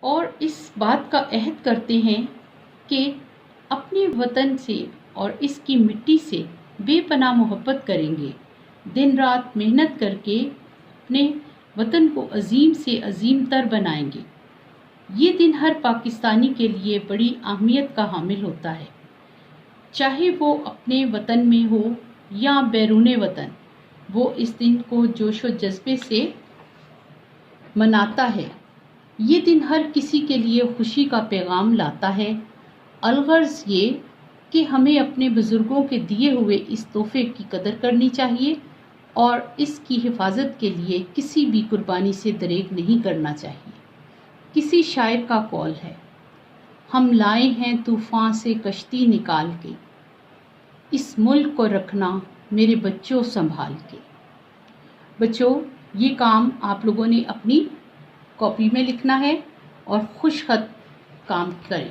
اور اس بات کا عہد کرتے ہیں کہ اپنے وطن سے اور اس کی مٹی سے بے پناہ محبت کریں گے، دن رات محنت کر کے اپنے وطن کو عظیم سے عظیم تر بنائیں گے۔ یہ دن ہر پاکستانی کے لیے بڑی اہمیت کا حامل ہوتا ہے، چاہے وہ اپنے وطن میں ہو یا بیرون وطن۔ وہ اس دن کو جوش و جذبے سے مناتا ہے۔ یہ دن ہر کسی کے لیے خوشی کا پیغام لاتا ہے، الغرض یہ کہ ہمیں اپنے بزرگوں کے دیے ہوئے اس تحفے کی قدر کرنی چاہیے اور اس کی حفاظت کے لیے کسی بھی قربانی سے دریغ نہیں کرنا چاہیے۔ کسی شاعر کا قول ہے، ہم لائے ہیں طوفان سے کشتی نکال کے، اس ملک کو رکھنا میرے بچوں سنبھال کے۔ بچوں، یہ کام آپ لوگوں نے اپنی کاپی میں لکھنا ہے اور خوش خط کام کریں۔